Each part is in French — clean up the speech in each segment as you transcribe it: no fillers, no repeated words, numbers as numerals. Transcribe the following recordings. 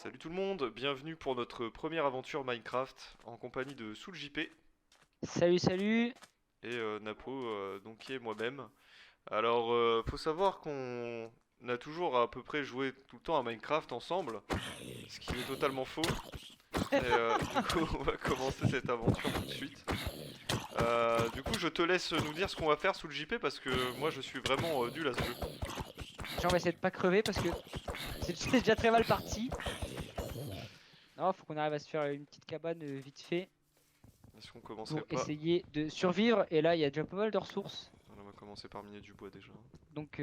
Salut tout le monde, bienvenue pour notre première aventure Minecraft en compagnie de SoulJP et Salut, salut! Napo, donc qui est moi-même. Alors, faut savoir qu'on a toujours à peu près joué tout le temps à Minecraft ensemble, ce qui est totalement faux. Du coup, on va commencer cette aventure tout de suite. Du coup, je te laisse nous dire ce qu'on va faire sous le JP parce que moi je suis vraiment nul à ce jeu. Genre, on va essayer de pas crever parce que c'est déjà très mal parti. Non, faut qu'on arrive à se faire une petite cabane vite fait Est-ce qu'on commencerait pour pas? essayer de survivre. Et là, il y a déjà pas mal de ressources. On va commencer par miner du bois déjà. Donc,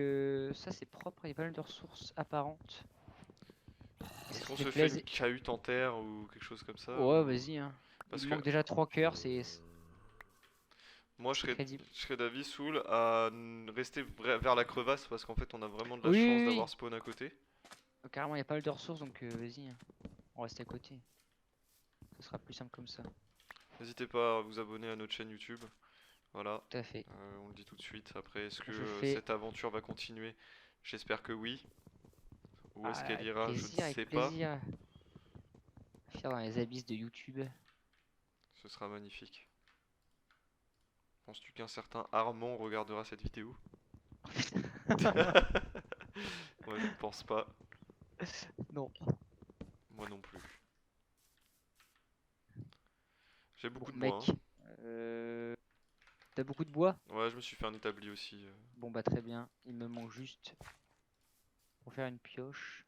ça, c'est propre. Il y a pas mal de ressources apparentes. Et ça, Est-ce ça qu'on fait se fait une plaisir. cahute en terre ou quelque chose comme ça Ouais, ou... vas-y, hein. Il Parce me que manque déjà 3 cœurs, moi, c'est crédible. je serais d'avis, Soul, à rester vers la crevasse parce qu'en fait, on a vraiment de la Oui, chance oui, d'avoir oui. spawn à côté. Carrément, il y a pas mal de ressources, donc vas-y, hein. On reste à côté. Ce sera plus simple comme ça. N'hésitez pas à vous abonner à notre chaîne YouTube. Voilà, Tout à fait. on le dit tout de suite. Après, est-ce que Je fais. cette aventure va continuer? J'espère que oui. Où est-ce Ah, qu'elle avec ira? Je ne plaisir, avec sais pas. plaisir. Faire dans les abysses de YouTube. Ce sera magnifique. Penses-tu qu'un certain Armand regardera cette vidéo? Moi, je ne pense pas. Non. Moi non plus. J'ai Bon, beaucoup de bois, mec, euh, t'as beaucoup de bois? hein. Ouais, je me suis fait un établi aussi. Bon, bah très bien. Il me manque juste pour faire une pioche.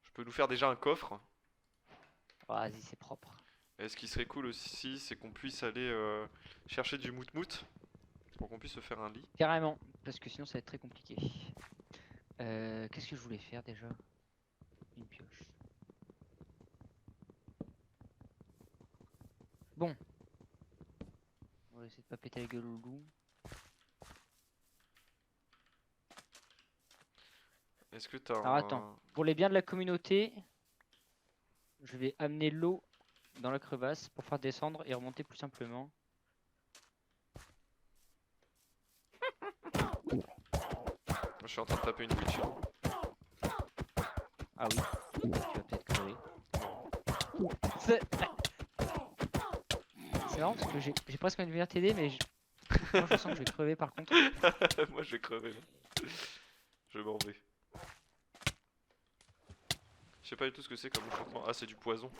Je peux nous faire déjà un coffre. Ah, vas-y, c'est propre. Et ce qui serait cool aussi, c'est qu'on puisse aller chercher du mout-mout pour qu'on puisse se faire un lit. Carrément, parce que sinon ça va être très compliqué. Qu'est-ce que je voulais faire déjà? Une pioche. Bon, on va essayer de pas péter la gueule au loup. Est-ce que t'as Alors attends, un... pour les biens de la communauté, je vais amener l'eau dans la crevasse pour faire descendre et remonter plus simplement. Je suis en train de taper une witch, hein. Ah oui, tu vas peut-être crever. Non. C'est c'est marrant parce que j'ai presque envie de venir t'aider, mais moi je sens que je vais crever par contre. Moi je vais crever là. Je m'en vais. Je sais pas du tout ce que c'est comme enchantement. Ah, c'est du poison.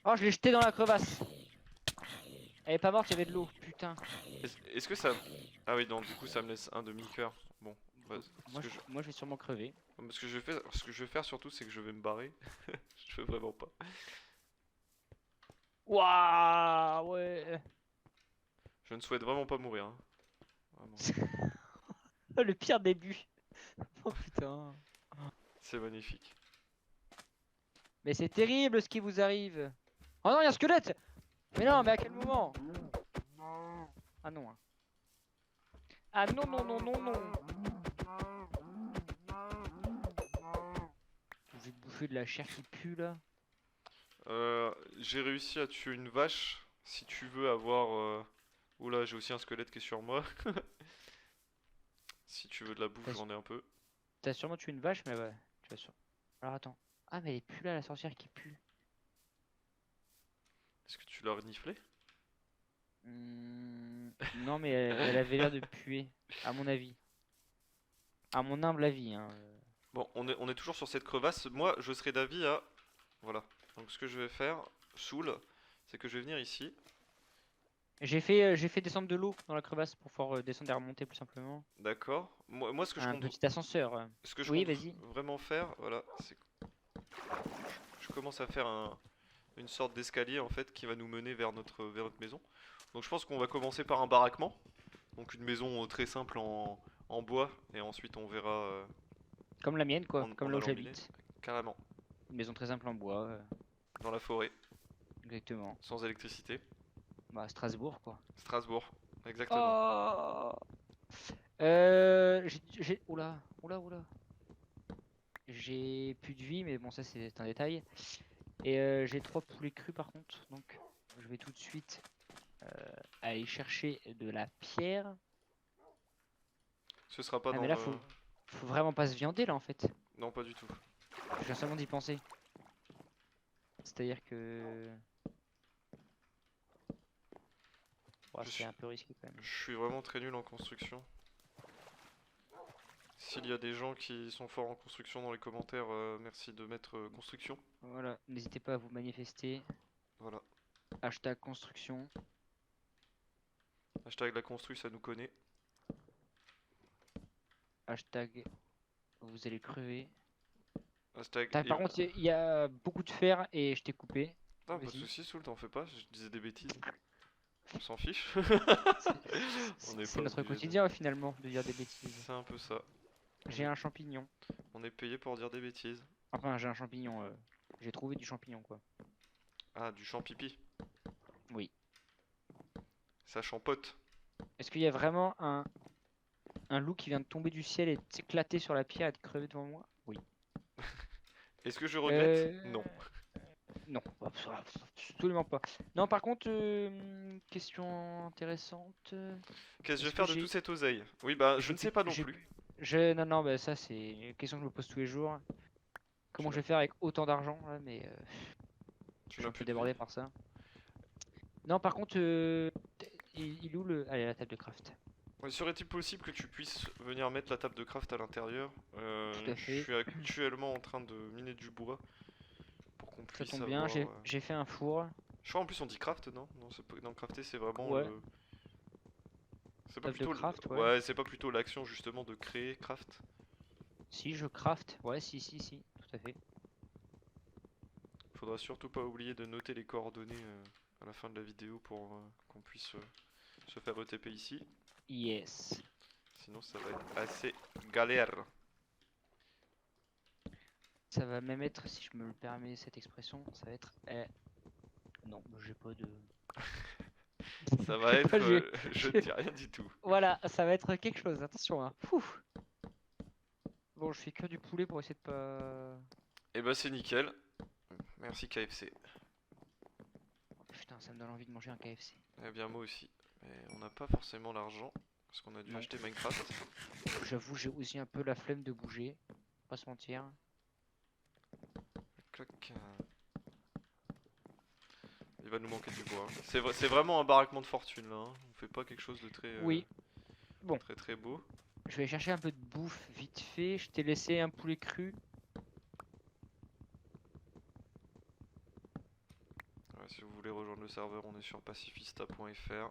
Oh, je l'ai jeté dans la crevasse. Elle est pas morte, il y avait de l'eau, putain. Est-ce que ça... Ah oui, non, du coup ça me laisse un demi-cœur. Bon, bah, Moi je vais sûrement crever. ce que je vais faire surtout, c'est que je vais me barrer. Je veux vraiment pas. Waouh, ouais. Je ne souhaite vraiment pas mourir, hein. Vraiment. Le pire début. Oh putain. C'est magnifique. Mais c'est terrible ce qui vous arrive. Oh non, il y a un squelette. Mais non, mais à quel moment? Ah non, hein. Ah non, non, non, non, non. Je vais te bouffer de la chair qui pue là. J'ai réussi à tuer une vache. Si tu veux avoir... Oula, j'ai aussi un squelette qui est sur moi. Si tu veux de la bouffe, T'as j'en ai un peu. t'as sûrement tué une vache, mais ouais, tu vas sûr. Alors attends. Ah, mais elle est plus là, la sorcière qui pue. Est-ce que tu l'as reniflé? Non, mais elle avait l'air de puer, à mon avis. À mon humble avis, hein. Bon, on est toujours sur cette crevasse. Moi, je serais d'avis à... Voilà. Donc ce que je vais faire, Soul, c'est que je vais venir ici. J'ai fait descendre de l'eau dans la crevasse pour pouvoir descendre et remonter plus simplement. D'accord. Moi, Un petit ascenseur. ce que je Oui, compte vas-y. vraiment faire, voilà, c'est que je commence à faire une sorte d'escalier en fait qui va nous mener vers notre maison. Donc je pense qu'on va commencer par un baraquement. Donc une maison très simple en bois et ensuite on verra Comme la mienne, quoi. Comme en là où allant miner. j'habite. Carrément. Une maison très simple en bois. Dans la forêt, Exactement. sans électricité. Bah, Strasbourg, quoi. Strasbourg, exactement. Oh Oula, oula, oula. J'ai plus de vie, mais bon, ça c'est un détail. Et j'ai 3 poulets crus par contre. Donc, je vais tout de suite aller chercher de la pierre. Ce sera pas Ah, mais dans là, le... faut vraiment pas se viander là en fait. Non, pas du tout. Je viens seulement d'y penser. C'est-à-dire que... Ouais, Je c'est suis- un peu risqué quand même. Je suis vraiment très nul en construction. S'il y a des gens qui sont forts en construction dans les commentaires, merci de mettre construction. Voilà, n'hésitez pas à vous manifester. Voilà. Hashtag construction. Hashtag la construit, ça nous connaît. Hashtag vous allez crever. Hashtag. Par contre, il y a beaucoup de fer et je t'ai coupé. Ah, pas de Vas-y. soucis, Soul, t'en fais pas, je disais des bêtises. On s'en fiche. On n'est C'est pas notre obligé de- quotidien finalement de dire des bêtises. C'est un peu ça. J'ai un champignon. On est payé pour dire des bêtises. Enfin, j'ai un champignon. J'ai trouvé du champignon quoi. Ah, du champ pipi. Oui. Ça champote. Est-ce qu'il y a vraiment un loup qui vient de tomber du ciel et de s'éclater sur la pierre et de crever devant moi? Oui. Est-ce que je regrette? Euh, Non. Non, absolument pas. Non, par contre, question intéressante. Qu'est-ce que je vais Est-ce faire que de j'ai- toute cette oseille? Oui, bah, je j'ai ne sais pu- pas non j'ai plus. pu- Non, non, bah ça c'est une question que je me pose tous les jours. Comment Tu je vais faire avec autant d'argent là, mais je Tu suis n'as un peu plus de débordé vie. par ça. Non, par contre, il est où le... Allez, la table de craft. Serait-il possible que tu puisses venir mettre la table de craft à l'intérieur? Tout à Je fait. suis actuellement en train de miner du bois pour qu'on Ça puisse tombe bien, avoir. j'ai fait un four. Je crois en plus on dit craft, non? Non, non, crafter c'est vraiment Ouais, le. C'est pas table de plutôt. craft, ouais. Ouais, c'est pas plutôt l'action justement de créer craft. Si, je craft. Ouais, si, tout à fait. Faudra surtout pas oublier de noter les coordonnées à la fin de la vidéo pour qu'on puisse se faire ETP ici. Yes. Sinon ça va être assez galère. Ça va même être, si je me le permets cette expression, ça va être... Non, j'ai pas de... Ça va J'ai être. pas, Je ne dis rien du tout. Voilà, ça va être quelque chose, attention hein. Pouf. Bon, je fais que du poulet pour essayer de pas... Et bah c'est nickel. Merci KFC. Putain, ça me donne envie de manger un KFC. Eh bien moi aussi. Mais on n'a pas forcément l'argent. Parce qu'on a dû Non. acheter Minecraft. J'avoue, j'ai aussi un peu la flemme de bouger. Pas se mentir. Clac. Il va nous manquer du bois. C'est vraiment un baraquement de fortune là. Hein. On fait pas quelque chose de très, Oui. Bon. très beau. Je vais chercher un peu de bouffe vite fait. Je t'ai laissé un poulet cru. Ouais, si vous voulez rejoindre le serveur, on est sur pacifista.fr.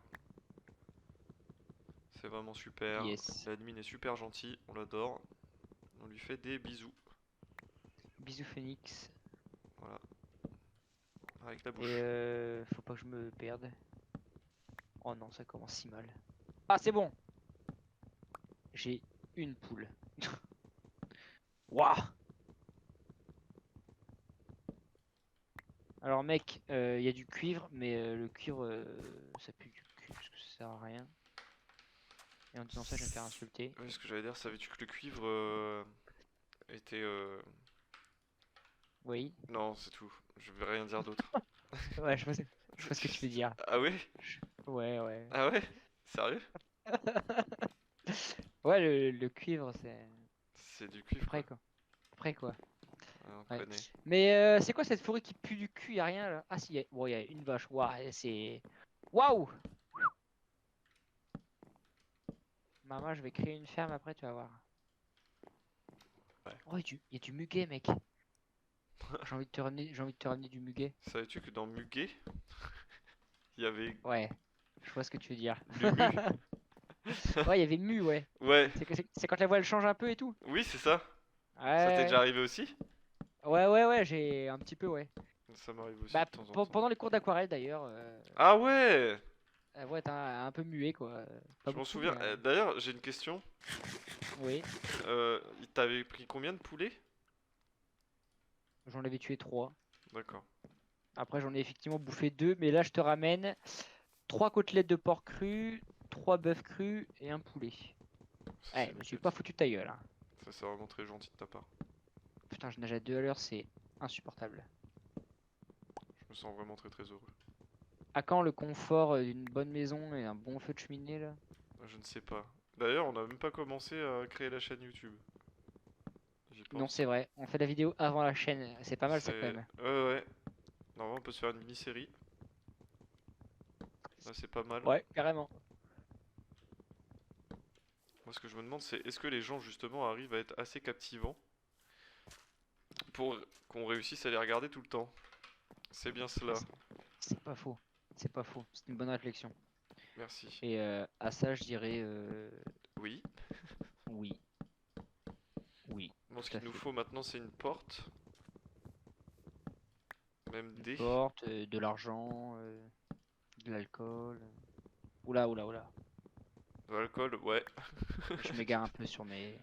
C'est vraiment super. Yes. L'admin est super gentil, on l'adore. On lui fait des bisous. Bisous Phoenix. Voilà. Avec la bouche. Et faut pas que je me perde. Oh non, ça commence si mal. Ah, c'est bon. J'ai une poule. Waouh. Alors mec, il y a du cuivre, mais le cuivre, ça pue du cul parce que ça sert à rien. Et en disant ça, je vais me faire insulter. Ouais, ce que j'allais dire, savais-tu que le cuivre était. Oui. Non, c'est tout. Je vais rien dire d'autre. Ouais, je vois ce que tu veux dire. Ah ouais? Ouais, ouais. Ah ouais? Sérieux? Ouais, le cuivre, c'est... C'est du cuivre. Après quoi. Après quoi. Ouais, on Ouais. connaît. Mais c'est quoi cette forêt qui pue du cul? Y'a rien là? Ah si, bon, y a une vache. Waouh, c'est... Waouh! Maman, je vais créer une ferme après, tu vas voir. Ouais. Oh, y a du muguet, mec. J'ai envie de te ramener du muguet. Savais-tu que dans Muguet, il y avait Ouais, je vois ce que tu veux dire. Mumu? Ouais, il y avait mu, ouais. Ouais, C'est quand la voix elle change un peu et tout. oui, c'est ça. Ça t'est Ouais. déjà arrivé aussi? Ouais, j'ai un petit peu, ouais. Ça m'arrive aussi Bah, de temps en temps. pendant les cours d'aquarelle d'ailleurs. Ah ouais! Ouais, t'es un peu muet quoi. Pas Je m'en beaucoup, souviens. mais, D'ailleurs, j'ai une question. oui, Il t'avait pris combien de poulets? j'en avais tué 3. D'accord. Après, j'en ai effectivement bouffé 2, mais là, je te ramène 3 côtelettes de porc cru, 3 bœufs crus et un poulet. Ça, Ouais, c'est je me suis nickel. pas foutu de ta gueule. Hein. Ça, c'est vraiment très gentil de ta part. Putain, je nage à 2 à l'heure, c'est insupportable. Je me sens vraiment très heureux. À quand le confort d'une bonne maison et un bon feu de cheminée là? Je ne sais pas. D'ailleurs, on n'a même pas commencé à créer la chaîne YouTube. J'ai Non, pense. c'est vrai. On fait la vidéo avant la chaîne. C'est pas mal ça quand C'est... même. Ouais. Normalement, on peut se faire une mini-série. Là, c'est pas mal. Ouais, carrément. Moi, ce que je me demande, c'est est-ce que les gens, justement, arrivent à être assez captivants pour qu'on réussisse à les regarder tout le temps? C'est bien cela. C'est pas faux. C'est pas faux. C'est une bonne réflexion. Merci. Et à ça, je dirais Oui. oui. Oui, Bon, ce tout à qu'il nous fait. faut maintenant, c'est une porte. Même Une D. porte, de l'argent, de l'alcool. Oula, oula, oula. De l'alcool, ouais. Je m'égare un peu sur mes.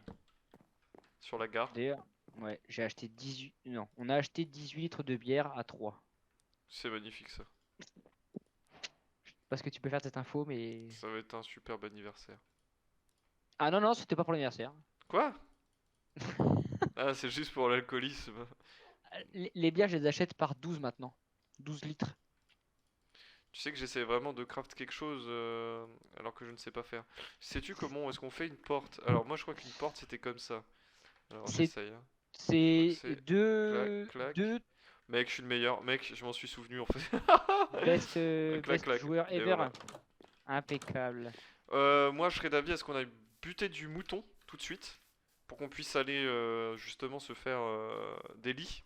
Sur la gare. D'ailleurs, ouais, j'ai acheté 18. Non, on a acheté 18 litres de bière à 3. C'est magnifique, ça. Parce que tu peux faire cette info, mais. Ça va être un superbe anniversaire. Ah non, non, c'était pas pour l'anniversaire. Quoi? Ah, c'est juste pour l'alcoolisme. Les bières, je les achète par 12 maintenant. 12 litres. Tu sais que j'essaie vraiment de craft quelque chose alors que je ne sais pas faire. Sais-tu comment est-ce qu'on fait une porte? Alors moi je crois qu'une porte c'était comme ça. Alors C'est j'essaye, hein. Je crois que c'est c'est clac, deux, clac. deux Mec, je suis le meilleur. Mec, je m'en suis souvenu en fait. best, Clac, best clac. joueurs Et ever. voilà. Impeccable. Moi je serais d'avis à ce qu'on aille buter du mouton tout de suite. Pour qu'on puisse aller justement se faire des lits.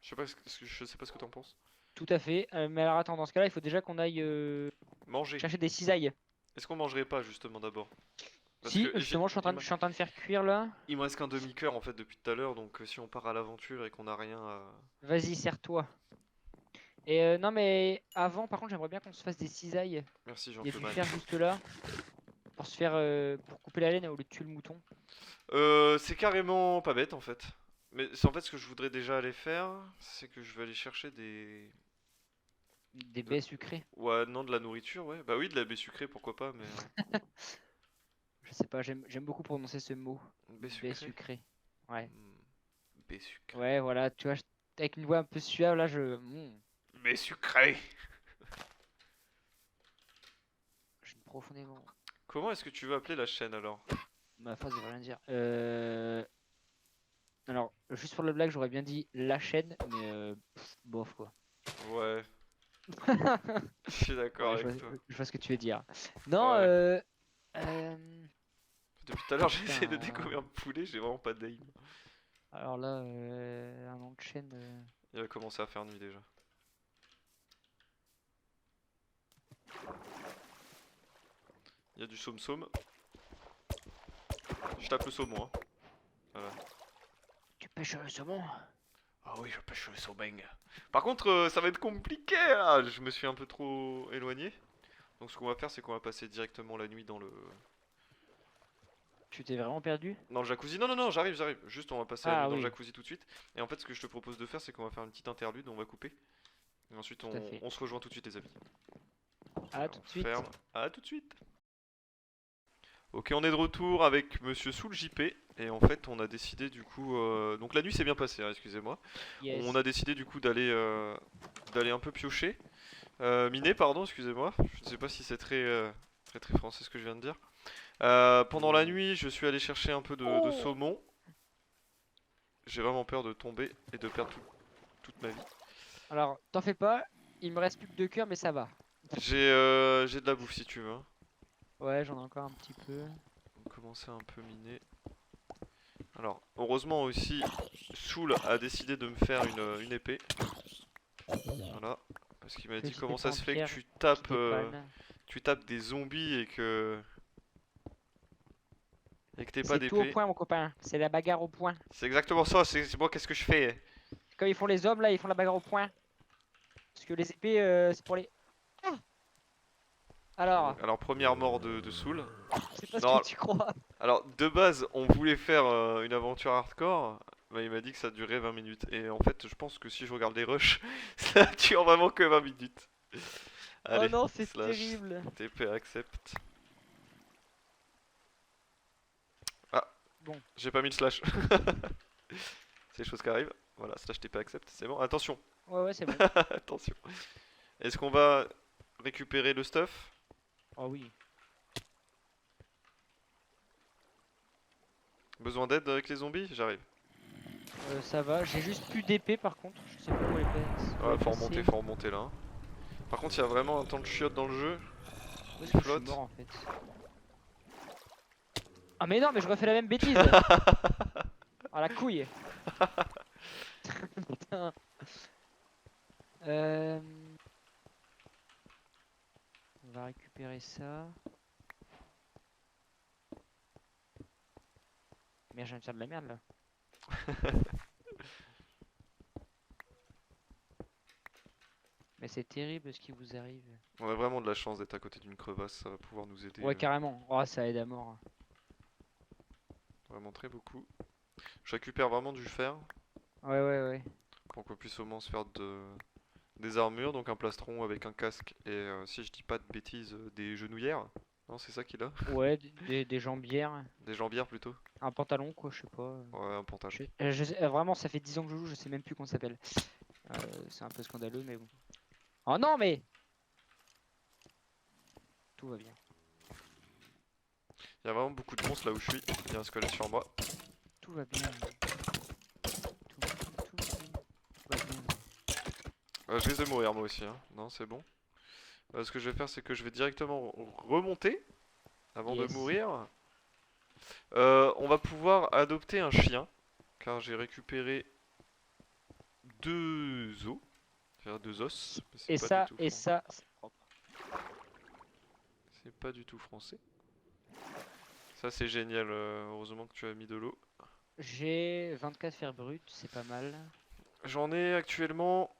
Je sais pas ce que t'en penses. Tout à fait. Mais alors attends, dans ce cas-là, il faut déjà qu'on aille Manger. chercher des cisailles. Est-ce qu'on mangerait pas justement d'abord? Parce Si, que justement, je suis en train de faire cuire là. il me reste qu'un demi-cœur en fait depuis tout à l'heure, donc si on part à l'aventure et qu'on n'a rien à... Vas-y, serre-toi. Et non, mais avant, par contre, j'aimerais bien qu'on se fasse des cisailles. Merci Il y a du Jean-Claude. fer juste là. Pour se faire, pour couper la laine au lieu de tuer le mouton. C'est carrément pas bête en fait. Mais c'est en fait ce que je voudrais déjà aller faire, c'est que je vais aller chercher des... Des baies sucrées. Ouais, non, de la nourriture, ouais. Bah oui, de la baie sucrée, pourquoi pas, mais... Je sais pas, j'aime beaucoup prononcer ce mot. Baie Baie sucrée? sucrée. Ouais. Baie sucrée. Ouais, voilà, tu vois, avec une voix un peu suave, là, Baie sucrée! je suis profondément. Comment est-ce que tu veux appeler la chaîne alors? Ma phrase, ça veut rien dire. Alors, juste pour le blague, j'aurais bien dit la chaîne, mais bof quoi. Ouais, je suis d'accord Ouais, avec toi. je vois ce que tu veux dire. Non, Ouais. euh, Depuis tout à l'heure, j'essaie de putain, découvrir un poulet, j'ai vraiment pas d'aim. alors là, un nom de chaîne. Il va commencer à faire nuit déjà. Il y a du somme-somme. Je tape le saumon, hein. Voilà. Tu pêches le saumon? Ah oui, je pêche le saumon. Par contre, ça va être compliqué là. Je me suis un peu trop éloigné. Donc ce qu'on va faire, c'est qu'on va passer directement la nuit Tu t'es vraiment perdu? dans le jacuzzi. Non, non, non, j'arrive. Juste, on va passer la Ah nuit dans le oui, jacuzzi tout de suite. Et en fait, ce que je te propose de faire, c'est qu'on va faire une petite interlude, on va couper. Et ensuite, tout à fait. on se rejoint tout de suite, les amis. À Voilà, tout on de suite. ferme. À tout de suite. Ok, on est de retour avec Monsieur Soul JP. Et en fait, on a décidé du coup. Donc la nuit s'est bien passée, hein, excusez-moi. Yes. On a décidé du coup d'aller un peu piocher. Miner, pardon, excusez-moi. Je ne sais pas si c'est très français ce que je viens de dire. Pendant la nuit, je suis allé chercher un peu de saumon. J'ai vraiment peur de tomber et de perdre toute ma vie. Alors, t'en fais pas, il me reste plus que 2 cœurs, mais ça va. J'ai de la bouffe si tu veux, hein. Ouais, j'en ai encore un petit peu. On va commencer à un peu miner. Alors, heureusement aussi, Soul a décidé de me faire une épée. Voilà. Parce qu'il m'a dit Petite comment épée ça en se fait pierre que qui dépanne. tu tapes des zombies et que t'aies pas C'est tout au d'épée. point, mon copain. C'est la bagarre au point. C'est exactement ça, c'est moi qu'est-ce que je fais? Comme ils font les hommes, là, ils font la bagarre au point. Parce que les épées, c'est pour les... Ah. Alors, Alors première mort de Soul. c'est pas ce Non, que tu crois. alors de base on voulait faire une aventure hardcore, mais il m'a dit que ça durait 20 minutes. Et en fait je pense que si je regarde les rushs, ça dure vraiment que 20 minutes. Allez, Oh non, c'est slash terrible. TP accept. Ah, Bon, j'ai pas mis le slash. C'est les choses qui arrivent. Voilà, slash TP accept, c'est bon. Attention, ouais, c'est bon. attention. Est-ce qu'on va récupérer le stuff? Oh oui. Besoin d'aide avec les zombies? J'arrive. Ça va. J'ai juste plus d'épée par contre. Je sais pas où les places. Ouais, faut remonter là, hein. Par contre, il y a vraiment un temps de chiotte dans le jeu. Où est-ce Il que je suis flotte. mort en fait? Ah mais non, mais je refais la même bêtise. Ah la couille. Putain. Euh, On va récupérer ça. Mais je viens de faire de la merde là. Mais c'est terrible ce qui vous arrive. On a vraiment de la chance d'être à côté d'une crevasse, ça va pouvoir nous aider Ouais, carrément. Oh, ça aide à mort. vraiment très beaucoup. Je récupère vraiment du fer Ouais, ouais, ouais. pour qu'on puisse au moins se faire des armures, donc un plastron avec un casque et si je dis pas de bêtises, des genouillères. Non, c'est ça qu'il a? Ouais, des jambières. Des jambières plutôt. Un pantalon, quoi, je sais pas. Ouais, un pantalon. Vraiment, ça fait 10 ans que je joue, je sais même plus comment ça s'appelle. C'est un peu scandaleux, mais bon. Oh non, mais tout va bien. Il y a vraiment beaucoup de monstres là où je suis. Il y a un squelette sur moi. Tout va bien. Tout va bien. Je risque de mourir moi aussi, hein. Non, c'est bon. Ce que je vais faire, c'est que je vais directement remonter avant de Yes. mourir. On va pouvoir adopter un chien, car j'ai récupéré 2 os, c'est-à-dire 2 os. Mais c'est Et pas ça, du tout et ça, c'est propre. C'est pas du tout français. Ça c'est génial, heureusement que tu as mis de l'eau. J'ai 24 fer brut, c'est pas mal. J'en ai actuellement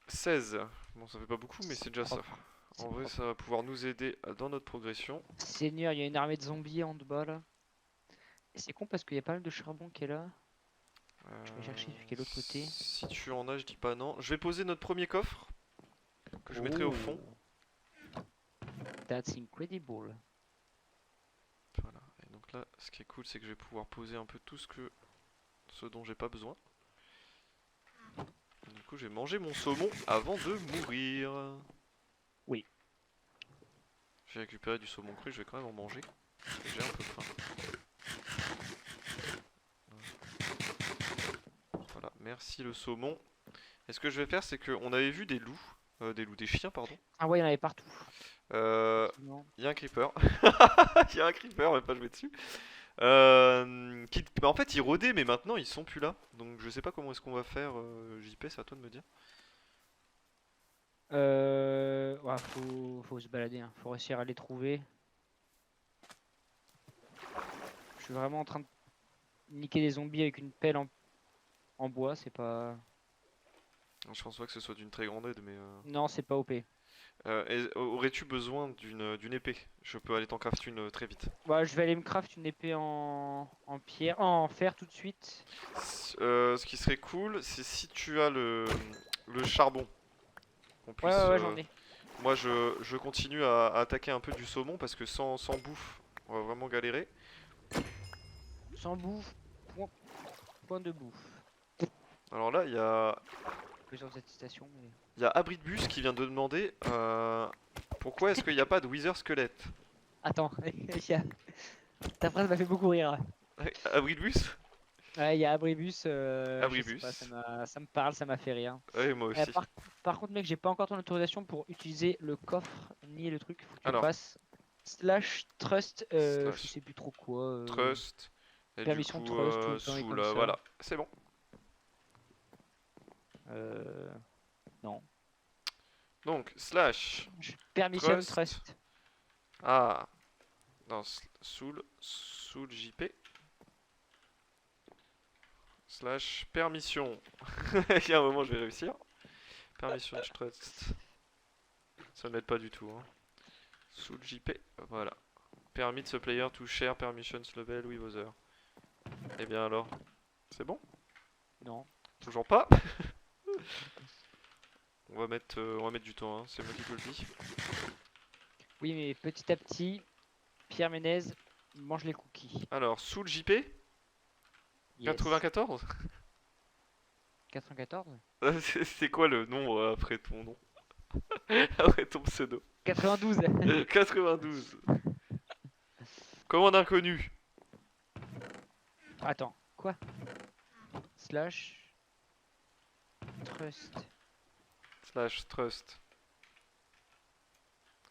16. Bon, ça fait pas beaucoup, mais c'est déjà ça. Propre. C'est En vrai, propre. ça va pouvoir nous aider dans notre progression. Seigneur, il y a une armée de zombies en bas là. Et c'est con parce qu'il y a pas mal de charbon qui est là. Je vais chercher celui qui est de l'autre côté. Si tu en as, je dis pas non. Je vais poser notre premier coffre que je mettrai au fond. Oh. That's incredible. Voilà. Et donc là, ce qui est cool, c'est que je vais pouvoir poser un peu tout ce dont j'ai pas besoin. Et du coup, j'ai mangé mon saumon avant de mourir. Oui. J'ai récupéré du saumon cru, je vais quand même en manger. J'ai un peu faim. Voilà, merci le saumon. Et ce que je vais faire, c'est qu'on avait vu des chiens, pardon. Ah ouais, il y en avait partout. Il y a un creeper. Il y a un creeper, on va pas jouer dessus. En fait, ils rôdaient, mais maintenant ils sont plus là. Donc je sais pas comment est-ce qu'on va faire. JP, c'est à toi de me dire. Ouais, faut se balader, hein. Faut réussir à les trouver. Je suis vraiment en train de niquer des zombies avec une pelle en bois, c'est pas... Je pense pas que ce soit d'une très grande aide, mais. Non, c'est pas OP. Aurais-tu besoin d'une épée? Je peux aller t'en craft une très vite. Ouais, je vais aller me craft une épée en pierre, en fer tout de suite. Ce qui serait cool, c'est si tu as le charbon. Qu'on Ouais, puisse, ouais, j'en ai. moi, je continue à attaquer un peu du saumon parce que sans bouffe, on va vraiment galérer. Sans bouffe, point de bouffe. Alors là, il y a Plusieurs attestations, mais... Il y a Abridbus qui vient de demander pourquoi est-ce qu'il n'y a pas de Wither Squelette. Attends, ta phrase m'a fait beaucoup rire. Abridbus? Ouais, il y a Abribus, Abribus. je sais pas, ça me parle, ça m'a fait rire. Ouais, moi aussi. Par contre, mec, j'ai pas encore ton autorisation pour utiliser le coffre ni le truc. Faut que tu Alors. passes /trust, je sais plus trop quoi. Trust. Et permission du coup, trust ou un sous comme ça. voilà, c'est bon. Non. Donc, / Permission trust. Ah. Non, sous le JP. / permission. Il y a un moment, je vais réussir. Permission trust. Ça ne m'aide pas du tout. Hein. Sous le JP, voilà. Permit the player to share permissions level with other. Eh bien alors, c'est bon? Non. Toujours pas? on va mettre du temps, hein. C'est moi qui te le dis. Oui, mais petit à petit, Pierre Ménez mange les cookies. Alors, sous le JP? Yes. 94? 94? C'est quoi le nom après ton nom? Après ton pseudo? 92. 92. Commande inconnue. Attends, quoi? slash trust. Slash trust.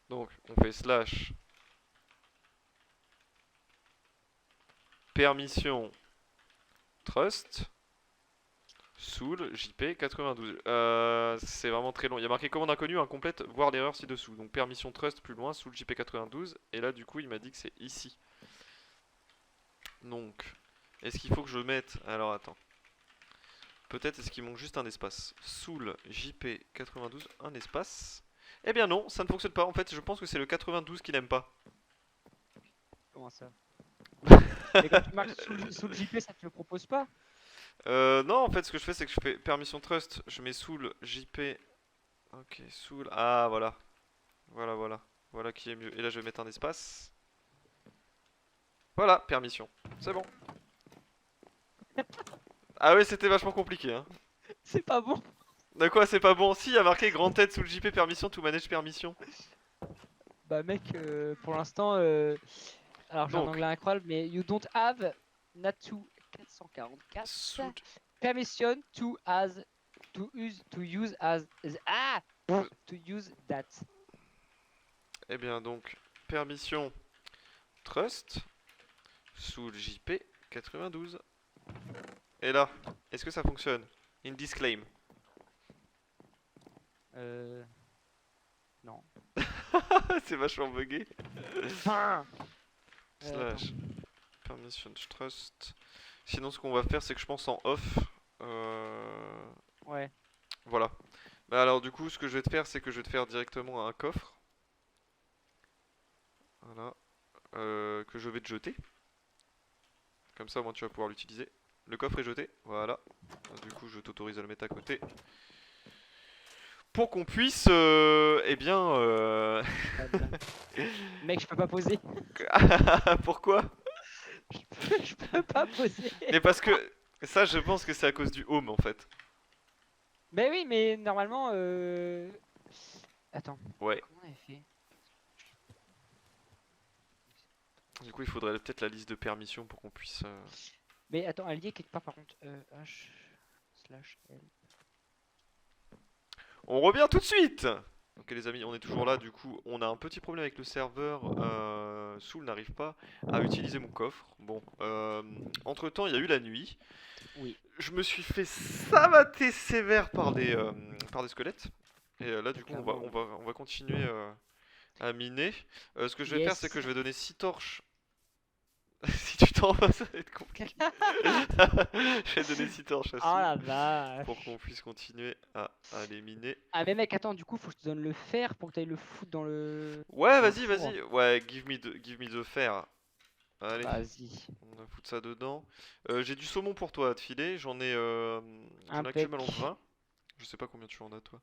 Donc on fait slash permission trust soul JP92. C'est vraiment très long. Il y a marqué commande inconnue, incomplète, voir l'erreur ci-dessous. Donc permission trust plus loin, soul JP92. Et là du coup il m'a dit que c'est ici. Donc, est-ce qu'il faut que je mette... Alors attends. Peut-être est-ce qu'il manque juste un espace. Soul JP92, un espace. Eh bien non, ça ne fonctionne pas. En fait, je pense que c'est le 92 qui n'aime pas. Comment ça? Mais quand tu marques sous le JP, ça te le propose pas? Non, en fait, ce que je fais, c'est que je fais permission trust. Je mets soul JP. Ok, soul. Ah, voilà. Voilà, voilà. Voilà qui est mieux. Et là, je vais mettre un espace. Voilà, permission. C'est bon. Ah ouais, c'était vachement compliqué, hein. C'est pas bon. De quoi, c'est pas bon? Si, il y a marqué grand tête sous le JP permission, to manage permission. Bah mec, pour l'instant, alors j'ai un Donc, anglais incroyable, mais you don't have Natu 444 soul... permission to use that. Eh bien, donc, permission trust sous le JP 92. Et là, est-ce que ça fonctionne? In disclaim. Non. C'est vachement bugué. Enfin, Slash permission trust. Sinon, ce qu'on va faire, c'est que je pense en off. ouais. Voilà. Bah alors, du coup, ce que je vais te faire, c'est que je vais te faire directement un coffre. Voilà. Que je vais te jeter. Comme ça, au moins, tu vas pouvoir l'utiliser. Le coffre est jeté. Voilà. Du coup, je t'autorise à le mettre à côté. Pour qu'on puisse, eh bien, Mec, je peux pas poser. Pourquoi? Je peux pas poser. Mais parce que ça, je pense que c'est à cause du home en fait. Mais oui, mais normalement, attends. Ouais. Comment on avait fait? Du coup, il faudrait peut-être la liste de permissions pour qu'on puisse. Mais attends, elle y est quelque part par contre. H slash L. On revient tout de suite. Ok les amis, on est toujours là. Du coup, on a un petit problème avec le serveur. Soul n'arrive pas à utiliser mon coffre. Bon, entre temps, il y a eu la nuit. Oui. Je me suis fait savater sévère par des squelettes. Et là, du coup, on va continuer à miner. Ce que je vais faire, c'est que je vais donner 6 torches. Si tu t'en vas, ça va être compliqué. Je vais donner 6 torches à Oh la Soul vache. pour qu'on puisse continuer à les miner. Ah mais mec, attends, du coup, faut que je te donne le fer pour que tu ailles le foutre dans le... Ouais, dans le vas-y, four. vas-y. Ouais, give me the fer. Allez, Vas-y. on va foutre ça dedans. J'ai du saumon pour toi à te filer. J'en ai Impec. actuellement 20. Je sais pas combien tu en as, toi.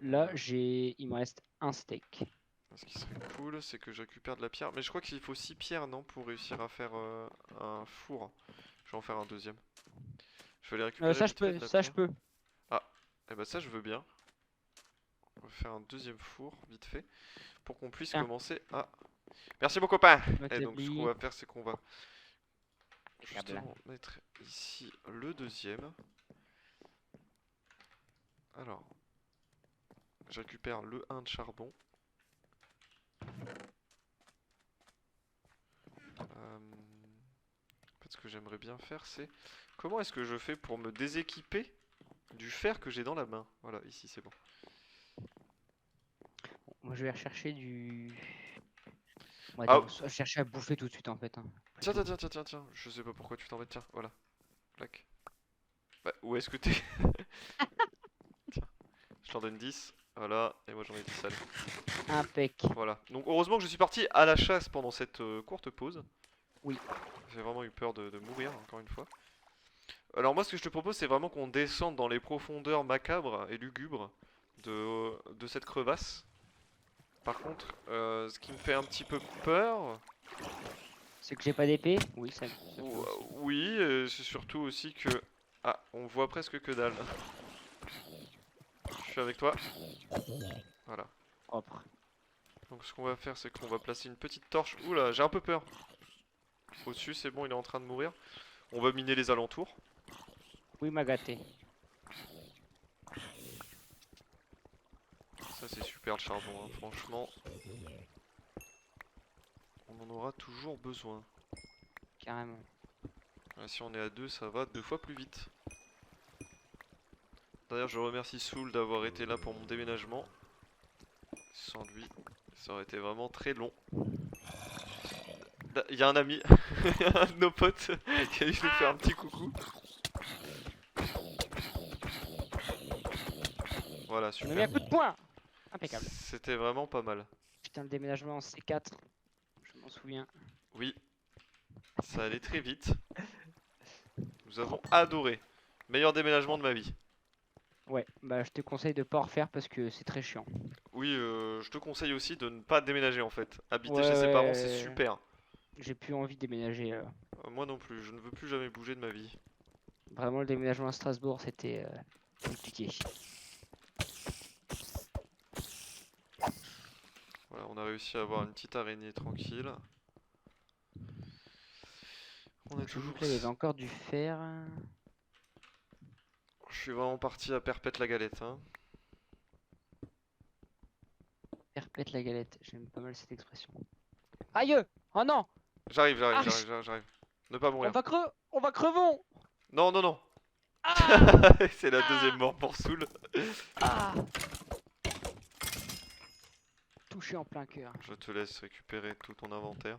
Là, il me reste un steak. Ce qui serait cool, c'est que je récupère de la pierre. Mais je crois qu'il faut 6 pierres, non, pour réussir à faire un four. Je vais en faire un deuxième. Je vais aller récupérer Ça, je vite fait peux. de la Ça, je pierre. peux. Eh bah ça, je veux bien. On va faire un deuxième four, vite fait, pour qu'on puisse Tiens. commencer à... Merci mon copain. Et t'ai donc ce qu'on oublié. va faire, c'est qu'on va Câble. justement mettre ici le deuxième. Alors, je récupère le 1 de charbon. En fait, ce que j'aimerais bien faire, c'est... Comment est-ce que je fais pour me déséquiper du fer que j'ai dans la main? Voilà, ici, c'est bon. Moi, je vais rechercher du... On Ah. va chercher à bouffer tout de suite, en fait. Hein. Tiens, tiens. Je sais pas pourquoi tu t'en vas. Tiens, voilà. Clac. Bah, où est-ce que t'es? Tiens, je t'en donne 10. Voilà, et moi j'en ai 10 allez. Impec. Voilà. Donc heureusement que je suis parti à la chasse pendant cette courte pause. Oui. J'ai vraiment eu peur de mourir, encore une fois. Alors moi ce que je te propose c'est vraiment qu'on descende dans les profondeurs macabres et lugubres de cette crevasse. Par contre, ce qui me fait un petit peu peur... C'est que j'ai pas d'épée? Oui, ça Oui, c'est surtout aussi que... Ah, on voit presque que dalle. Je suis avec toi. Voilà. propre. Donc ce qu'on va faire c'est qu'on va placer une petite torche. Oula, j'ai un peu peur. Au-dessus c'est bon, il est en train de mourir. On va miner les alentours. Oui, m'a gâté. Ça c'est super le charbon, hein. Franchement. On en aura toujours besoin. Carrément. Si on est à 2, ça va 2 fois plus vite. D'ailleurs, je remercie Soul d'avoir été là pour mon déménagement. Sans lui, ça aurait été vraiment très long. Il y a un ami, un de nos potes, qui a dû nous faire un petit coucou. Voilà, On a mis un super. coup de poing. Impeccable. C'était vraiment pas mal. Putain, le déménagement en C4. Je m'en souviens. Oui, ça allait très vite. Nous avons adoré. Meilleur déménagement de ma vie. Ouais, bah je te conseille de pas en refaire parce que c'est très chiant. Oui, je te conseille aussi de ne pas déménager en fait. Habiter Ouais, chez ses parents, c'est ouais. super. J'ai plus envie de déménager. Moi non plus, je ne veux plus jamais bouger de ma vie. Vraiment, le déménagement à Strasbourg, c'était compliqué. Voilà, on a réussi à avoir une petite araignée tranquille. On a J'ai vu toujours... que là, il y avait encore du fer. Je suis vraiment parti à perpète la galette, hein. Perpète la galette. J'aime pas mal cette expression. Aïe! Oh non! J'arrive, Arch! j'arrive. Ne pas mourir. On va crevons! Non, non, non. Ah! C'est la Ah! deuxième mort pour Soul. Ah! Touché en plein cœur. Je te laisse récupérer tout ton inventaire.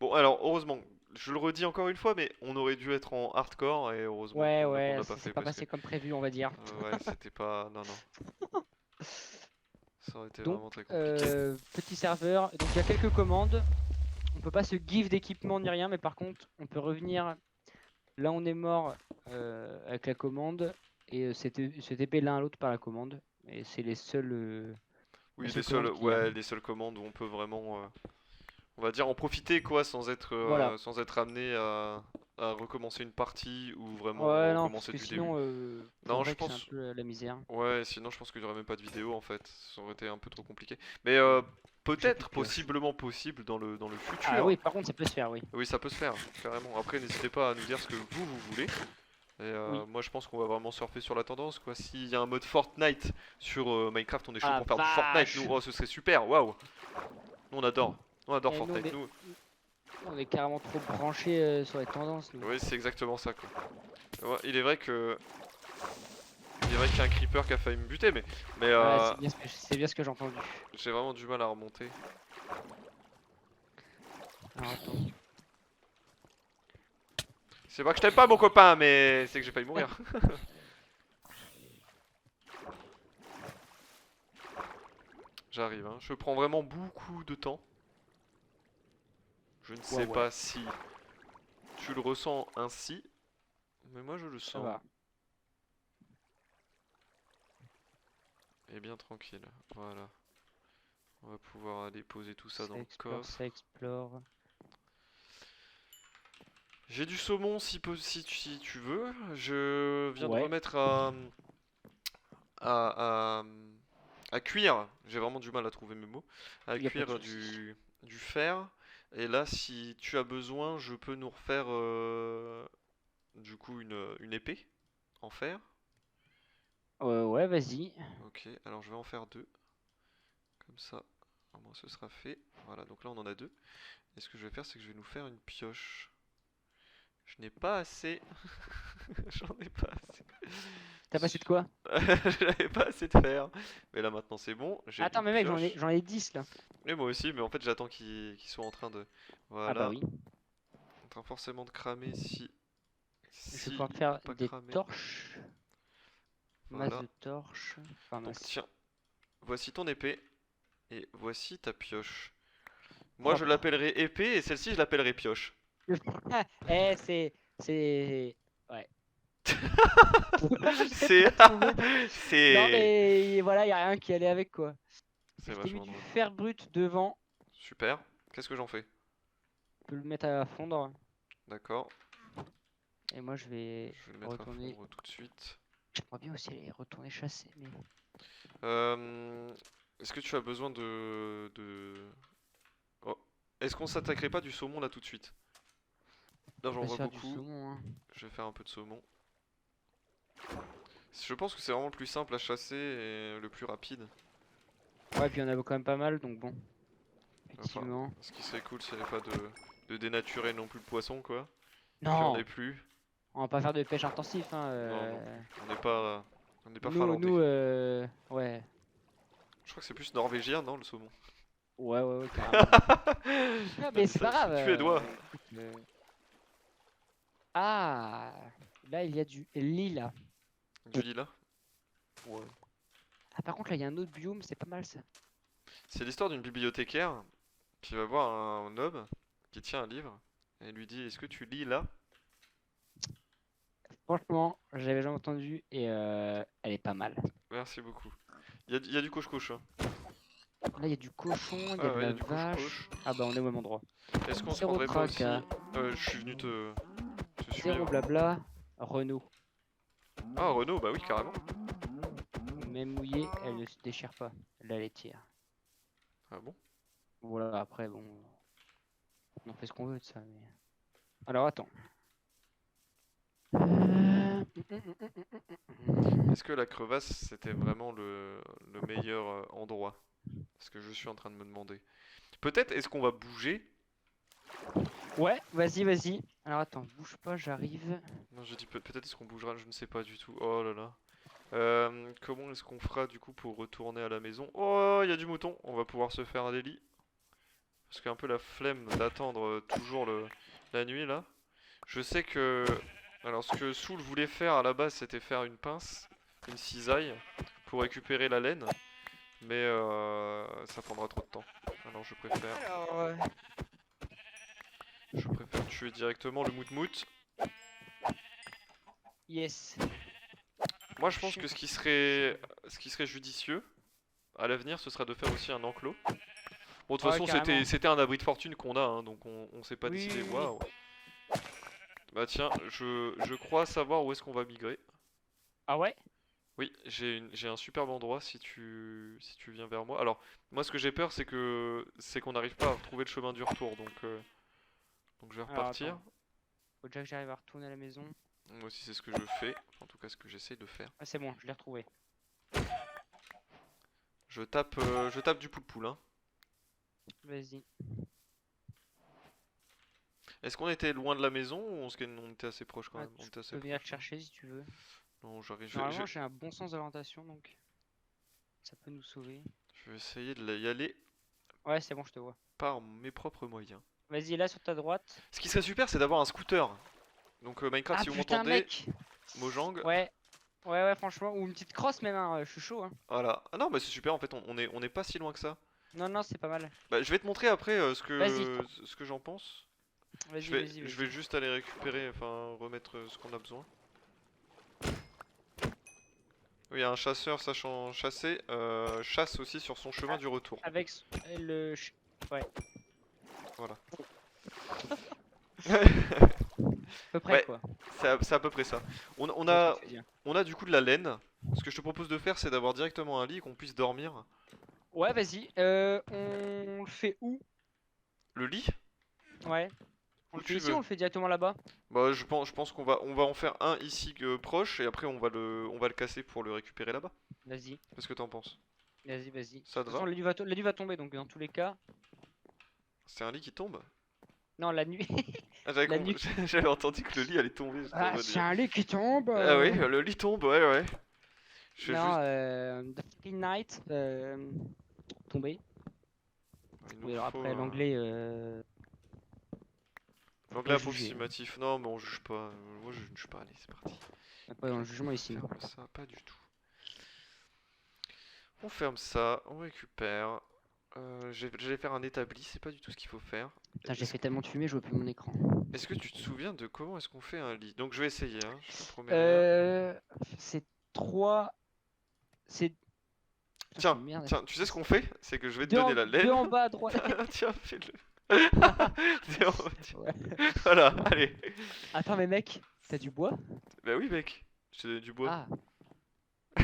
Bon, alors, heureusement, je le redis encore une fois, mais on aurait dû être en hardcore et heureusement Ouais, qu'on ouais, l'a ça pas s'est fait pas parce que... passé comme prévu, on va dire. Ouais, c'était pas... Non, non. Ça aurait été Donc, vraiment très compliqué. petit serveur. Donc, il y a quelques commandes. On peut pas se give d'équipement ni rien, mais par contre, on peut revenir là on est mort avec la commande et se TP l'un à l'autre par la commande. Et c'est les seuls, Oui, seules commandes qu'il y a. ouais, les seules commandes où on peut vraiment, on va dire, en profiter quoi, Voilà. sans être amené à recommencer une partie ou Ouais, vraiment non, parce recommencer que du début. sinon, pour Non, je Rec, c'est un pense, peu la misère. ouais, sinon je pense qu'il n'y aurait même pas de vidéo en fait, ça aurait été un peu trop compliqué. Mais J'ai plus peut-être, de pioche. possiblement possible dans le Ah futur. oui, par contre, ça peut se faire, oui. Oui, ça peut se faire, carrément. Après, n'hésitez pas à nous dire ce que vous voulez. Et Oui. moi je pense qu'on va vraiment surfer sur la tendance quoi. S'il y a un mode Fortnite sur Minecraft, on est chaud Ah pour faire du Fortnite. vache! Nous, oh, ce serait super, waouh! Nous on adore. On adore Et nous, Fortnite. Nous, on est carrément trop branchés sur les tendances, nous. oui, c'est exactement ça quoi. Ouais, il est vrai que. Il est vrai qu'il y a un creeper qui a failli me buter, mais Ouais, c'est bien ce que j'ai entendu. j'ai vraiment du mal à remonter. Alors, attends. C'est pas que je t'aime pas mon copain, mais c'est que j'ai failli mourir. J'arrive, hein. Je prends vraiment beaucoup de temps. Je ne sais Ouais. pas si tu le ressens ainsi, mais moi je le Ça sens. va. Et bien tranquille, voilà. On va pouvoir aller poser tout ça dans le Explore, coffre. ça explore. J'ai du saumon si tu veux. Je viens de Ouais. remettre à, à, à cuire. J'ai vraiment du mal à trouver mes mots. À Y a pas de cuire souci. du fer. Et là, si tu as besoin, je peux nous refaire du coup une épée en fer. Ouais, vas-y. Ok, alors je vais en faire deux. Comme ça, au moins ce sera fait. Voilà, donc là on en a deux. Et ce que je vais faire, c'est que je vais nous faire une pioche. Je n'ai pas assez. J'en ai pas assez. T'as passé de quoi? J'avais pas assez de fer. Mais là maintenant c'est bon. J'ai Attends, une mais mec, pioche. j'en ai 10 là. Et moi aussi, mais en fait j'attends qu'ils soient en train de. Ah bah Voilà. oui. En train forcément de cramer si. Je vais Si pouvoir ils faire n'ont pas des cramé. torches. Masse Voilà. de torches. Enfin, Donc masse. tiens. Voici ton épée. Et voici ta pioche. Moi je Propre. l'appellerai épée et celle-ci je l'appellerai pioche. Eh, c'est. Ouais. J'ai C'est. pas trouvé. Non, C'est. mais voilà, y a rien qui allait avec quoi. C'est Je t'ai mis vachement du drôle. fer brut devant. Super. Qu'est-ce que j'en fais? Tu peux le mettre à fondre. D'accord. Et moi, je vais Je vais le mettre à retourner. fondre tout de suite. J'aimerais bien aussi aller retourner chasser. Mais... Est-ce que tu as besoin Oh. Est-ce qu'on s'attaquerait pas du saumon là tout de suite? Là On j'en va se vois faire du beaucoup. saumon. Hein. Je vais faire un peu de saumon. Je pense que c'est vraiment le plus simple à chasser et le plus rapide. Ouais, puis on a quand même pas mal, donc bon. Enfin, Effectivement. ce qui serait cool, s'il n'y avait pas de dénaturer non plus le poisson, quoi. Qu'il n'y en ait Non, plus. on va pas faire de pêche intensif, hein. Non, non plus. On n'est pas Nous, finlandais. nous, ouais. Je crois que c'est plus norvégien, non, le saumon. Ouais, ouais, ouais, carrément. Non, mais c'est pas grave. C'est suédois. Écoute, Ah, là, il y a du lilas. Du lilas. Ouais. Ah, par contre, là, il y a un autre biome, c'est pas mal ça. C'est l'histoire d'une bibliothécaire qui va voir un homme qui tient un livre et lui dit: Est-ce que tu lis là? Franchement, j'avais jamais entendu et elle est pas mal. Merci beaucoup. Il y a du coche-coche, hein. Là, il y a du cochon, il y a Ah de ouais, il y la a du vache. coche-coche. Ah bah, on est au même endroit. Est-ce qu'on se Zéro prendrait pas aussi. tracas. Je suis venu te Zéro suivre. blabla. Renault. Ah, Renault, bah oui, carrément. Même mouillée, elle ne se déchire pas. Là, elle tire. Ah bon? Voilà, après, bon. On en fait ce qu'on veut de ça. Mais... Alors, attends. Est-ce que la crevasse c'était vraiment le meilleur endroit? C'est ce que je suis en train de me demander. Peut-être est-ce qu'on va bouger? Ouais, vas-y, vas-y. Alors, attends, bouge pas, j'arrive. Non, je dis peut-être est-ce qu'on bougera, je ne sais pas du tout. Oh là là. Comment est-ce qu'on fera du coup pour retourner à la maison? Oh, il y a du mouton, on va pouvoir se faire des lits. Parce qu'il y a un peu la flemme d'attendre toujours la nuit là. Je sais que... Alors ce que Soul voulait faire à la base c'était faire une pince, une cisaille, pour récupérer la laine. Mais ça prendra trop de temps. Alors Alors, je préfère tuer directement le mout-mout. yes. Moi je pense que ce qui serait judicieux à l'avenir ce sera de faire aussi un enclos. Bon de toute Ouais, façon carrément. c'était un abri de fortune qu'on a hein, donc on s'est pas Oui, décidé. oui, oui. Waouh. Bah tiens, je crois savoir où est-ce qu'on va migrer. Ah ouais? Oui, j'ai un superbe endroit si tu viens vers moi. Alors, moi ce que j'ai peur c'est qu'on n'arrive pas à trouver le chemin du retour donc je vais Alors, repartir. attends. Faut déjà que j'arrive à retourner à la maison. Moi aussi c'est ce que je fais, en tout cas ce que j'essaie de faire. Ah, c'est bon, je l'ai retrouvé. Je tape du poule-poule hein. Vas-y. Est-ce qu'on était loin de la maison ou on était assez proche quand Ah, même? On tu était assez peux venir te proche, hein. chercher si tu veux. Non, j'arrive. Normalement, j'ai un bon sens d'orientation, donc ça peut nous sauver. Je vais essayer de y aller Ouais, c'est bon, je te vois. par mes propres moyens. Vas-y, là, sur ta droite. Ce qui serait super, c'est d'avoir un scooter. Donc Minecraft, Ah si vous putain, m'entendez, mec! Mojang. Ouais, ouais, franchement. Ou une petite crosse même, hein. Je suis chaud, hein. Voilà. Ah non, mais c'est super. En fait, on est pas si loin que ça. Non, non, c'est pas mal. Bah, je vais te montrer après Vas-y. ce que j'en pense. Vas-y, Je vais, vas-y, je vais vas-y. juste aller récupérer, enfin remettre ce qu'on a besoin. Oui, un chasseur sachant chasser chasse aussi sur son chemin du retour. Avec le... Ouais, Voilà. à peu près, Ouais. quoi. C'est à peu près ça. On Je vois ce a, que tu veux dire. on a du coup de la laine. Ce que je te propose de faire, c'est d'avoir directement un lit et qu'on puisse dormir. Ouais, vas-y. On le fait où? Le lit? Ouais. On Où le fait tu ici ou veux. on le fait directement là-bas? Bah, je pense qu'on va en faire un ici proche et après on va le casser pour le récupérer là-bas. Vas-y, Qu'est-ce que t'en penses? vas-y, vas-y. De Ça toute te façon, va? la nuit va tomber, donc dans tous les cas... C'est un lit qui tombe? Non, la nuit... Ah, j'avais La nuit... j'avais entendu que le lit allait tomber. J'étais en Ah, mode, c'est un lit qui tombe ah oui, le lit tombe, ouais, ouais. Je fais Non, juste. The Free Night, tombé. Il nous Oui, alors faut après, l'anglais... faut l'anglais pas juger. approximatif. Non, mais on juge pas. Moi, je juge pas. Allez, c'est parti. On est pas dans le jugement ici, non. Ferme ça, pas du tout. On ferme ça, on récupère. J'allais faire un établi, c'est pas du tout ce qu'il faut faire. Putain, j'ai fait tellement de fumée, je vois plus mon écran. Est-ce que tu te souviens de comment est-ce qu'on fait un lit? Donc je vais essayer, hein, je te promets rien. C'est 3... C'est... Putain, Tiens, c'est une merde. tiens, tu sais ce qu'on fait? C'est que je vais te Deux donner en, la deux laine. en bas à droite. Tiens, fais-le. Ouais. Voilà, allez. Attends, mais mec, t'as du bois? Bah oui, mec, je t'ai donné du bois. Ah. T'as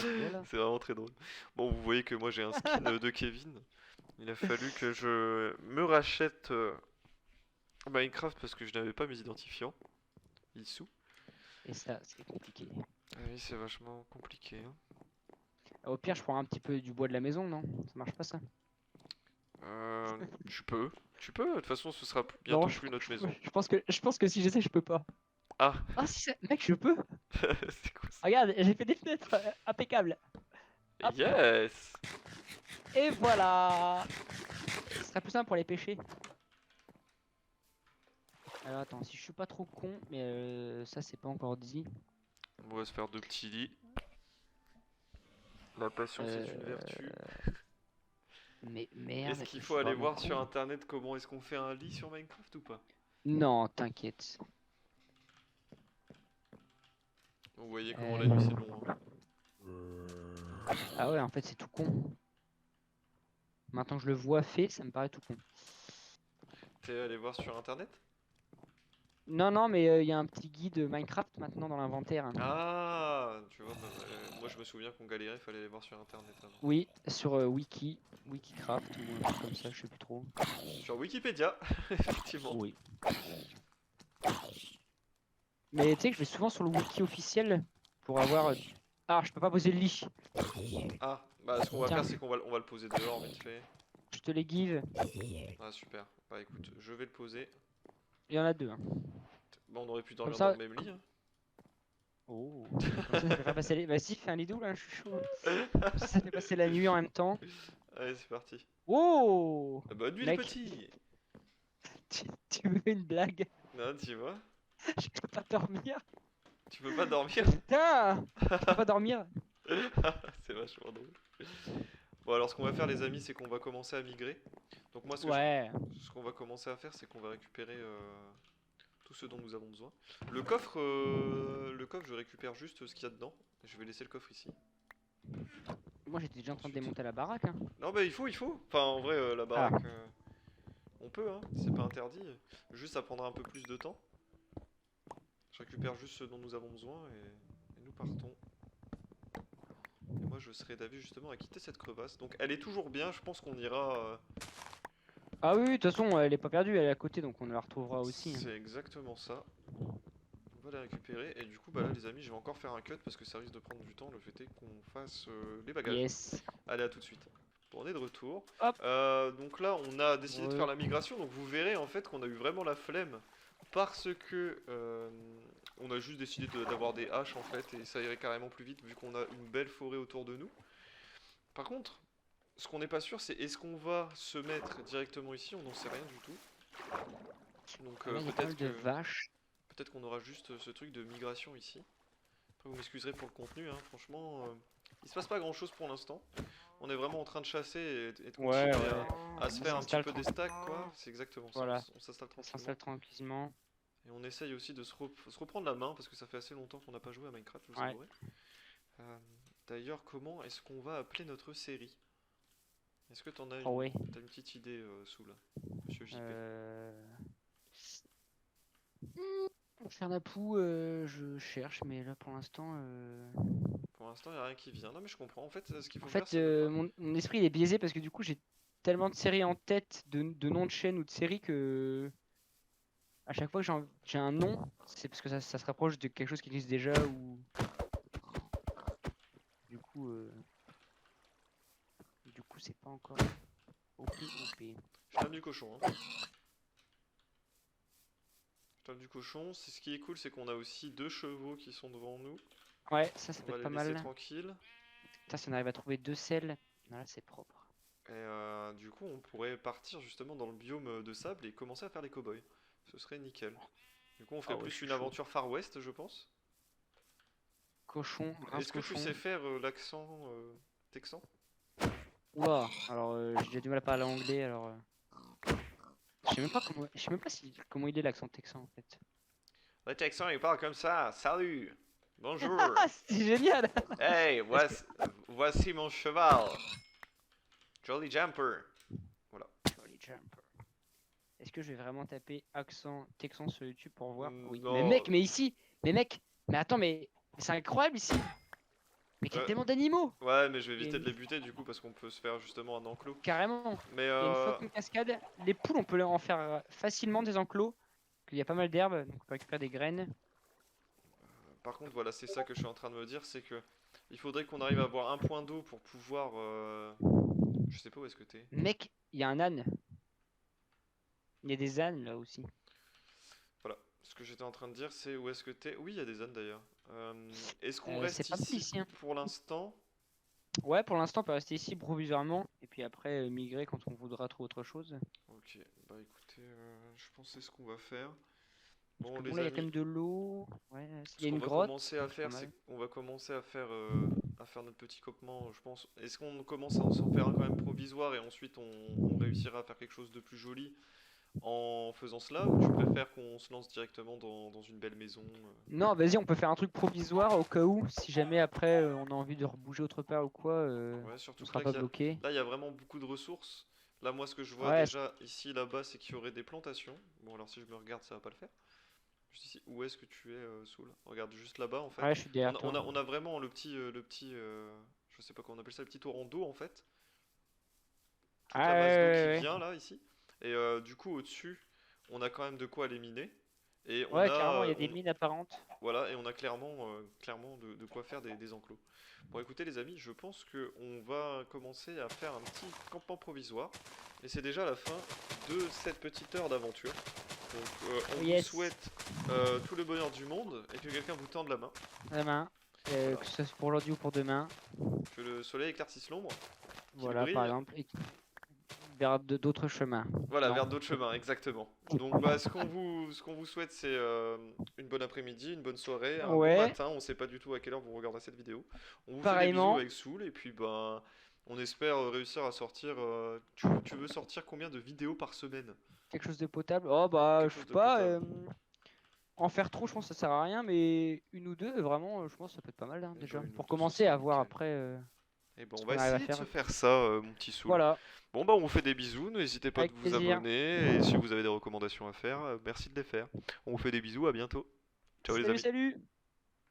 du bois, là. C'est vraiment très drôle. Bon, vous voyez que moi j'ai un skin de Kevin. Il a fallu que je me rachète Minecraft parce que je n'avais pas mes identifiants. Issou. Et ça, c'est compliqué. Ah oui, c'est vachement compliqué, hein. Au pire, je prends un petit peu du bois de la maison, non? Ça marche pas ça? Tu peux. Tu peux, de toute façon, ce sera Non, bientôt plus notre maison. je pense que si j'essaie, je peux pas. Ah, Ah si, mec, je peux. c'est quoi ça? Regarde, j'ai fait des fenêtres impeccables. Hop. Yes! Et voilà. Ce serait plus simple pour les pêcher. Alors attends, si je suis pas trop con, mais ça c'est pas encore dit. On va se faire 2 petits lits. La patience est une Euh, vertu. Mais merde. Est-ce qu'il je faut suis aller vraiment voir sur con. internet comment est-ce qu'on fait un lit sur Minecraft ou pas? Non, t'inquiète. Vous voyez comment la nuit c'est long, hein. Ah ouais, en fait c'est tout con. Maintenant que je le vois fait, ça me paraît tout con. T'es allé voir sur internet? Non, non, mais il y a un petit guide Minecraft maintenant dans l'inventaire. Ah, tu vois, moi je me souviens qu'on galérait, fallait aller voir sur internet avant. Oui, sur Wikicraft ou un truc comme ça, je sais plus trop. Sur Wikipédia, effectivement. Oui. Mais tu sais que je vais souvent sur le wiki officiel pour avoir. Ah, je peux pas poser le lit. Ah, bah ce qu'on va Tiens. faire c'est on va le poser dehors vite fait. Je te les give. Ah super, bah écoute, je vais le poser. Il y en a deux. Hein. Bah on aurait pu Comme dormir ça- dans le même lit, hein. Oh. Comme ça fait pas passer les. Vas-y, fais un lit là, je suis chaud. Comme ça fait passer la nuit en même temps. Allez c'est parti. Oh. Bonne nuit Mec. les petits. Tu veux une blague? Non, tu vois, Je peux pas dormir. tu peux pas dormir. Putain. Je peux pas dormir. C'est vachement drôle. Bon alors ce qu'on va faire les amis c'est qu'on va commencer à migrer. Donc moi Ouais. ce qu'on va commencer à faire c'est qu'on va récupérer tout ce dont nous avons besoin. Le coffre je récupère juste ce qu'il y a dedans. Je vais laisser le coffre ici. Moi j'étais déjà en train de Ensuite. démonter la baraque. Hein. Non bah il faut. Enfin en vrai la baraque on peut hein, c'est pas interdit. Juste ça prendra un peu plus de temps. Je récupère juste ce dont nous avons besoin et nous partons. Et moi je serai d'avis justement à quitter cette crevasse. Donc elle est toujours bien, je pense qu'on ira... Ah oui, de toute façon, elle est pas perdue, elle est à côté, donc on la retrouvera aussi. Hein. C'est exactement ça. On va les récupérer et du coup bah là les amis je vais encore faire un cut parce que ça risque de prendre du temps. Le fait est qu'on fasse les bagages. Yes. Allez à tout de suite. Bon, on est de retour. Hop. Donc là on a décidé de Ouais. faire la migration. Donc vous verrez en fait qu'on a eu vraiment la flemme. Parce que on a juste décidé d'avoir des haches en fait et ça irait carrément plus vite vu qu'on a une belle forêt autour de nous. Par contre, ce qu'on n'est pas sûr c'est est-ce qu'on va se mettre directement ici, on n'en sait rien du tout. Donc Ah, là, il y a pas mal de vaches. peut-être qu'on aura juste ce truc de migration ici. Après vous m'excuserez pour le contenu, hein, franchement il se passe pas grand chose pour l'instant. On est vraiment en train de chasser et de continuer à se On faire un petit s'installe peu des stacks quoi. C'est exactement ça, Voilà. on s'installe On tranquillement. s'installe tranquillement. Et on essaye aussi de se reprendre la main parce que ça fait assez longtemps qu'on n'a pas joué à Minecraft, je vous Ouais. avouerai. D'ailleurs, comment est-ce qu'on va appeler notre série? Est-ce que t'en as Oh ouais. t'as une petite idée sous là, monsieur JP? Chernapou, je cherche, mais là pour l'instant. Pour l'instant, il n'y a rien qui vient. Non, mais je comprends. En fait, ce qu'il faut En faire, fait, c'est de pas... mon esprit il est biaisé parce que du coup j'ai tellement de séries en tête, de noms de chaînes ou de séries que à chaque fois que j'ai un nom, c'est parce que ça se rapproche de quelque chose qui existe déjà ou du coup c'est pas encore OP. Je t'aime du cochon. Hein. Je t'aime du cochon. Ce qui est cool, c'est qu'on a aussi 2 chevaux qui sont devant nous. Ouais, ça On peut va être les pas laisser mal. tranquilles. Putain, si on arrive à trouver 2 selles, là c'est propre. Et du coup, on pourrait partir justement dans le biome de sable et commencer à faire les cow-boys. Ce serait nickel. Du coup, on ferait Ah ouais, je plus suis une chaud. aventure Far West, je pense. Cochon, Est-ce que tu cochon. sais faire l'accent texan? Ouah, alors j'ai déjà du mal à parler anglais, alors je sais même pas comment il est l'accent texan en fait. Le texan, il parle comme ça. Salut! Bonjour! Ah, c'est génial. Hey, voici mon cheval! Jolly Jumper! Jolly Jumper. Est-ce que je vais vraiment taper accent texan sur YouTube pour voir? Oui. Non. Mais mec, mais attends, mais c'est incroyable ici. Mais qu'il y a tellement d'animaux. Ouais, mais je vais Il y a éviter une- de les buter du coup parce qu'on peut se faire justement un enclos. Carrément. Mais Il y a une fucking cascade. Les poules, on peut en faire facilement des enclos. Il y a pas mal d'herbes, donc on peut récupérer des graines. par contre, voilà, c'est ça que je suis en train de me dire, c'est que il faudrait qu'on arrive à avoir un point d'eau pour pouvoir. Je sais pas où est-ce que t'es. Mec, il y a un âne. Il y a des ânes là aussi. Voilà. Ce que j'étais en train de dire, c'est où est-ce que t'es. Oui, il y a des ânes d'ailleurs. Est-ce qu'on reste C'est pas mal ici ici, hein. pour l'instant? Ouais, pour l'instant, on peut rester ici provisoirement. Et puis après, migrer quand on voudra trouver autre chose. Ok, bah écoutez, je pense que c'est ce qu'on va faire. Parce Bon, que bon, les là, il y a quand amis, même de l'eau. Ouais, il y ce a qu'on une va grotte. commencer à C'est pas faire, c'est mal. qu'on va commencer à faire notre petit campement, je pense. Est-ce qu'on commence à s'en faire un quand même provisoire et ensuite on réussira à faire quelque chose de plus joli en faisant cela, ou tu préfères qu'on se lance directement dans une belle maison? Non, vas-y, on peut faire un truc provisoire au cas où. Si jamais après, on a envie de rebouger autre part ou quoi, Ouais, on surtout que sera pas bloqué. là, il y a vraiment beaucoup de ressources. Là, moi, ce que je vois Ouais, déjà ici, là-bas, c'est qu'il y aurait des plantations. Bon, alors si je me regarde, ça va pas le faire. Juste ici, où est-ce que tu es, Soul? Regarde juste là-bas, en fait. ouais, je suis derrière toi. On a vraiment le petit, je sais pas comment on appelle ça, le petit torrent d'eau, en fait. Toute Ah la ouais, masse d'eau qui ouais, ouais. vient là, ici. Et du coup, au-dessus, on a quand même de quoi les miner. Et Ouais, carrément, il y a des mines apparentes. voilà, et on a clairement de quoi faire des enclos. Bon, écoutez les amis, je pense que on va commencer à faire un petit campement provisoire. Et c'est déjà la fin de cette petite heure d'aventure. Donc on vous Yes, souhaite tout le bonheur du monde et que quelqu'un vous tende la main. demain. Voilà. Que ce soit pour aujourd'hui ou pour demain. Que le soleil éclaircisse l'ombre, qu'il Voilà, par brille. exemple. Et vers d'autres chemins. Voilà, Non. vers d'autres chemins, exactement. Donc bah, ce qu'on vous souhaite, c'est une bonne après-midi, une bonne soirée, un bon Ouais, matin. On sait pas du tout à quelle heure vous regarderez cette vidéo. On vous fait des bisous pareillement. avec Soul et puis ben, on espère réussir à sortir. Tu veux sortir combien de vidéos par semaine? Quelque chose de potable. Oh bah, Quelque je sais chose de pas. potable. En faire trop, je pense que ça sert à rien. Mais une ou deux, vraiment, je pense que ça peut être pas mal hein, Eh déjà. ben, une ou Pour deux, ce commencer serait à voir nickel. après Et ben, ce on va qu'on arrive à essayer de faire. se faire ça, mon petit Soul. Voilà, Bon bah, on vous fait des bisous. N'hésitez pas de avec vous plaisir. abonner et si vous avez des recommandations à faire, merci de les faire. On vous fait des bisous, à bientôt. Ciao les Salut, amis. salut!